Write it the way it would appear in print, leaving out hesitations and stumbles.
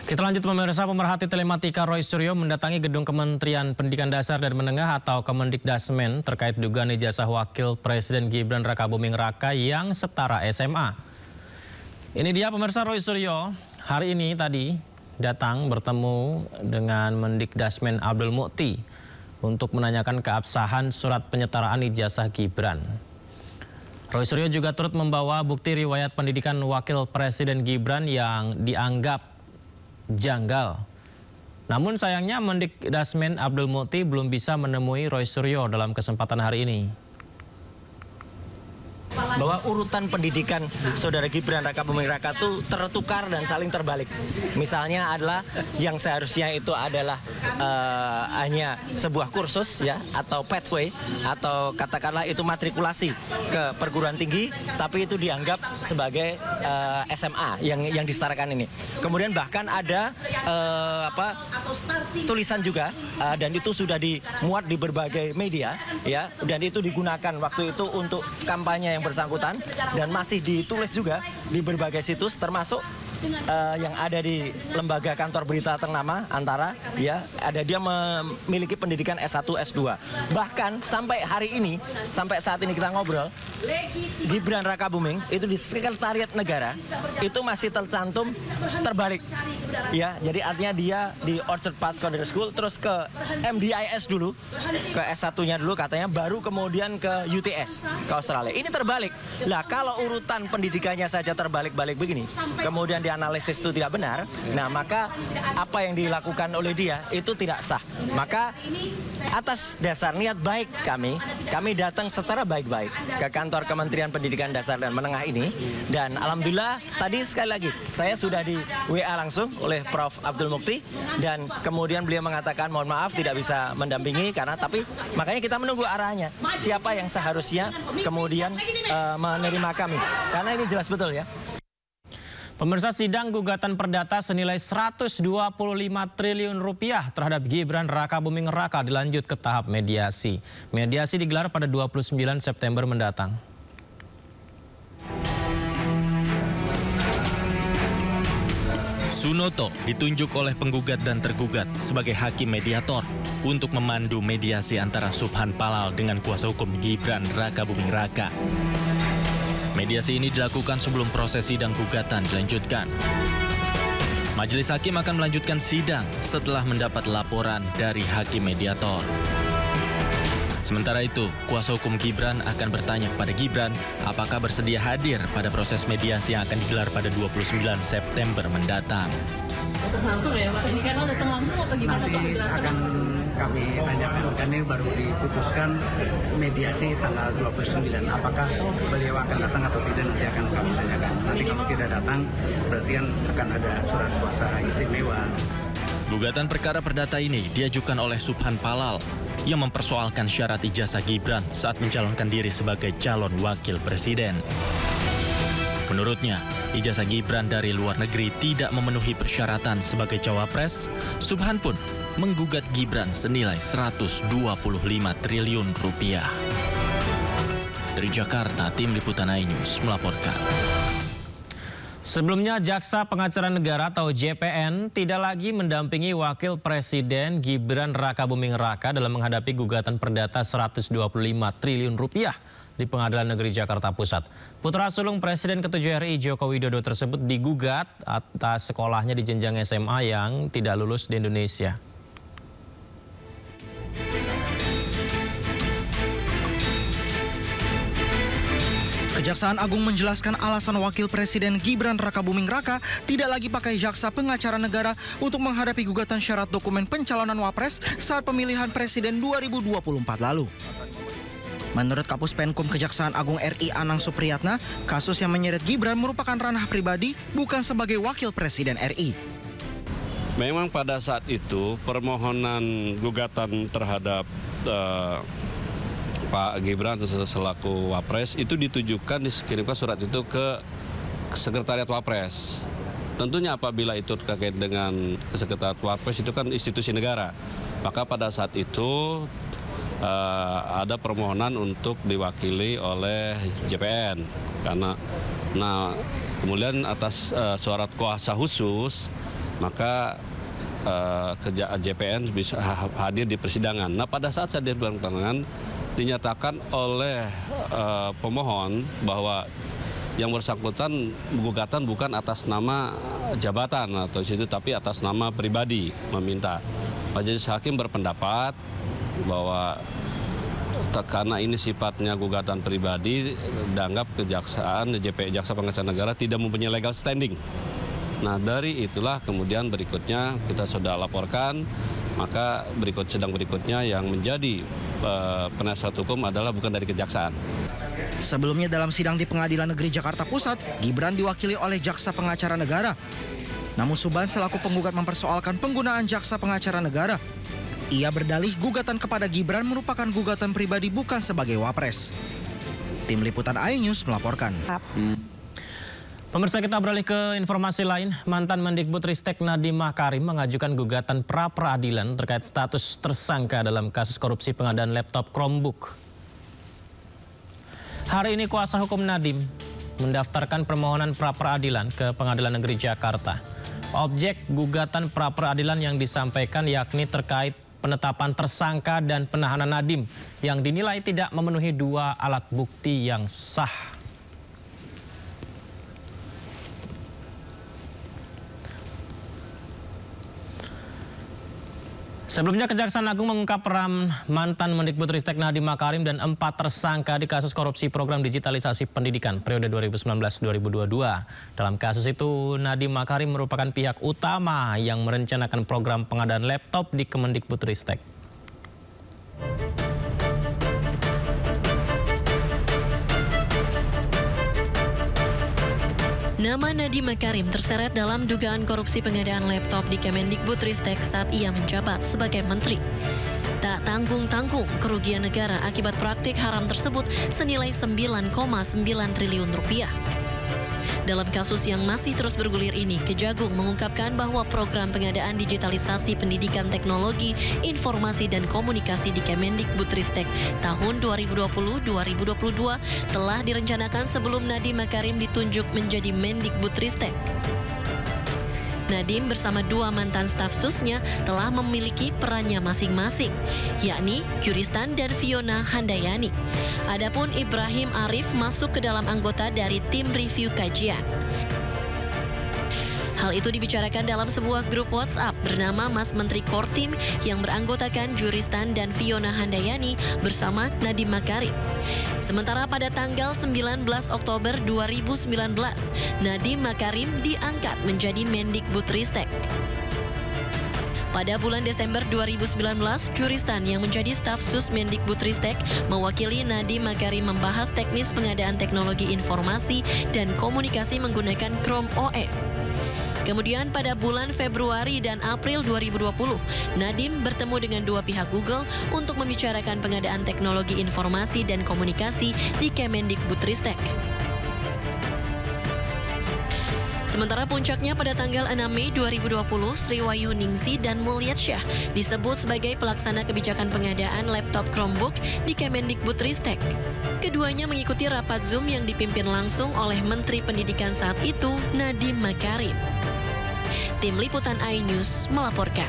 Kita lanjut pemirsa, pemerhati telematika Roy Suryo mendatangi gedung Kementerian Pendidikan Dasar dan Menengah atau Kemendikdasmen terkait dugaan ijazah Wakil Presiden Gibran Rakabuming Raka yang setara SMA. Ini dia pemirsa, Roy Suryo hari ini tadi datang bertemu dengan Mendikdasmen Abdul Mukti untuk menanyakan keabsahan surat penyetaraan ijazah Gibran. Roy Suryo juga turut membawa bukti riwayat pendidikan Wakil Presiden Gibran yang dianggap janggal. Namun sayangnya Mendikdasmen Abdul Mukti belum bisa menemui Roy Suryo dalam kesempatan hari ini. Bahwa urutan pendidikan saudara Gibran Rakabuming Raka itu tertukar dan saling terbalik. Misalnya adalah yang seharusnya itu adalah hanya sebuah kursus ya, atau pathway, atau katakanlah itu matrikulasi ke perguruan tinggi, tapi itu dianggap sebagai SMA yang disetarakan ini. Kemudian bahkan ada tulisan juga dan itu sudah dimuat di berbagai media ya, dan itu digunakan waktu itu untuk kampanye yang bersangkutan dan masih ditulis juga di berbagai situs termasuk yang ada di lembaga kantor berita ternama Antara ya, ada dia memiliki pendidikan S1 S2. Bahkan sampai hari ini, sampai saat ini kita ngobrol, Gibran Rakabuming itu di Sekretariat Negara itu masih tercantum terbalik ya. Jadi artinya dia di Orchard Park Secondary School, terus ke MDIS dulu, ke S1-nya dulu katanya, baru kemudian ke UTS ke Australia. Ini terbalik. Lah kalau urutan pendidikannya saja terbalik-balik begini, kemudian dianalisis itu tidak benar, nah maka apa yang dilakukan oleh dia itu tidak sah. Maka atas dasar niat baik kami datang secara baik-baik ke kantor Kementerian Pendidikan Dasar dan Menengah ini, dan alhamdulillah tadi sekali lagi saya sudah di WA langsung oleh Prof. Abdul Mukti, dan kemudian beliau mengatakan mohon maaf tidak bisa mendampingi karena, tapi makanya kita menunggu arahnya siapa yang seharusnya kemudian menerima kami, karena ini jelas betul ya. Pemirsa, sidang gugatan perdata senilai 125 triliun rupiah terhadap Gibran Rakabuming Raka dilanjut ke tahap mediasi. Mediasi digelar pada 29 September mendatang. Sunoto ditunjuk oleh penggugat dan tergugat sebagai hakim mediator untuk memandu mediasi antara Subhan Palal dengan kuasa hukum Gibran Rakabuming Raka. Mediasi ini dilakukan sebelum proses sidang gugatan dilanjutkan. Majelis hakim akan melanjutkan sidang setelah mendapat laporan dari hakim mediator. Sementara itu, kuasa hukum Gibran akan bertanya kepada Gibran apakah bersedia hadir pada proses mediasi yang akan digelar pada 29 September mendatang. Langsung ya Pak, ini sekarang datang langsung apa gimana Pak? Nanti akan kami tanyakan, karena ini baru diputuskan mediasi tanggal 29. Apakah beliau akan datang atau tidak nanti akan kami tanyakan. Nanti kalau tidak datang berarti akan ada surat kuasa istimewa. Gugatan perkara perdata ini diajukan oleh Subhan Palal yang mempersoalkan syarat ijazah Gibran saat mencalonkan diri sebagai calon wakil presiden. Menurutnya, ijazah Gibran dari luar negeri tidak memenuhi persyaratan sebagai cawapres. Subhan pun menggugat Gibran senilai 125 triliun rupiah. Dari Jakarta, tim Liputan iNews melaporkan. Sebelumnya, Jaksa Pengacara Negara atau JPN tidak lagi mendampingi Wakil Presiden Gibran Rakabuming Raka dalam menghadapi gugatan perdata 125 triliun rupiah di Pengadilan Negeri Jakarta Pusat. Putra sulung Presiden ke-7 RI Joko Widodo tersebut digugat atas sekolahnya di jenjang SMA yang tidak lulus di Indonesia. Kejaksaan Agung menjelaskan alasan Wakil Presiden Gibran Rakabuming Raka tidak lagi pakai Jaksa Pengacara Negara untuk menghadapi gugatan syarat dokumen pencalonan Wapres saat pemilihan Presiden 2024 lalu. Menurut Kapus Penkum Kejaksaan Agung RI Anang Supriyatna, kasus yang menyeret Gibran merupakan ranah pribadi bukan sebagai Wakil Presiden RI. Memang pada saat itu permohonan gugatan terhadap Pak Gibran selaku Wapres itu ditujukan, dikirimkan surat itu ke Sekretariat Wapres. Tentunya apabila itu terkait dengan Sekretariat Wapres itu kan institusi negara, maka pada saat itu ada permohonan untuk diwakili oleh JPN karena kemudian atas surat kuasa khusus maka JPN bisa hadir di persidangan. Nah, pada saat saya hadir di persidangan, dinyatakan oleh pemohon bahwa yang bersangkutan gugatan bukan atas nama jabatan atau situ, tapi atas nama pribadi meminta. Majelis Hakim berpendapat bahwa karena ini sifatnya gugatan pribadi, dianggap kejaksaan, Jaksa Pengacara Negara tidak mempunyai legal standing. Nah, dari itulah kemudian berikutnya kita sudah laporkan, maka sidang berikutnya yang menjadi penasihat hukum adalah bukan dari kejaksaan. Sebelumnya dalam sidang di Pengadilan Negeri Jakarta Pusat, Gibran diwakili oleh Jaksa Pengacara Negara. Namun Suban selaku penggugat mempersoalkan penggunaan Jaksa Pengacara Negara. Ia berdalih gugatan kepada Gibran merupakan gugatan pribadi bukan sebagai wapres. Tim Liputan iNews melaporkan. Pemirsa, kita beralih ke informasi lain. Mantan Mendikbudristek Nadiem Makarim mengajukan gugatan pra-peradilan terkait status tersangka dalam kasus korupsi pengadaan laptop Chromebook. Hari ini kuasa hukum Nadiem mendaftarkan permohonan pra-peradilan ke Pengadilan Negeri Jakarta. Objek gugatan pra-peradilan yang disampaikan yakni terkait penetapan tersangka dan penahanan Nadiem yang dinilai tidak memenuhi dua alat bukti yang sah. Sebelumnya, Kejaksaan Agung mengungkap peran mantan Mendikbudristek Nadiem Makarim dan 4 tersangka di kasus korupsi program digitalisasi pendidikan periode 2019-2022. Dalam kasus itu, Nadiem Makarim merupakan pihak utama yang merencanakan program pengadaan laptop di Kemendikbudristek. Nama Nadiem Makarim terseret dalam dugaan korupsi pengadaan laptop di Kemendikbudristek saat ia menjabat sebagai menteri. Tak tanggung-tanggung kerugian negara akibat praktik haram tersebut senilai 9,9 triliun rupiah. Dalam kasus yang masih terus bergulir ini, Kejagung mengungkapkan bahwa program pengadaan digitalisasi pendidikan teknologi, informasi dan komunikasi di Kemendikbudristek tahun 2020-2022 telah direncanakan sebelum Nadiem Makarim ditunjuk menjadi Mendikbudristek. Nadiem bersama 2 mantan staf susnya telah memiliki perannya masing-masing, yakni Kyuristan dan Fiona Handayani. Adapun Ibrahim Arif masuk ke dalam anggota dari tim review kajian. Hal itu dibicarakan dalam sebuah grup WhatsApp bernama Mas Menteri Kortim yang beranggotakan Kyuristan dan Fiona Handayani bersama Nadiem Makarim. Sementara pada tanggal 19 Oktober 2019, Nadiem Makarim diangkat menjadi Mendikbudristek. Pada bulan Desember 2019, Kyuristan yang menjadi staf sus Mendikbudristek mewakili Nadiem Makarim membahas teknis pengadaan teknologi informasi dan komunikasi menggunakan Chrome OS. Kemudian pada bulan Februari dan April 2020, Nadiem bertemu dengan 2 pihak Google untuk membicarakan pengadaan teknologi informasi dan komunikasi di Kemendikbudristek. Sementara puncaknya pada tanggal 6 Mei 2020, Sriwayuningsi dan Mulyasyah disebut sebagai pelaksana kebijakan pengadaan laptop Chromebook di Kemendikbudristek. Keduanya mengikuti rapat Zoom yang dipimpin langsung oleh Menteri Pendidikan saat itu, Nadiem Makarim. Tim Liputan iNews melaporkan.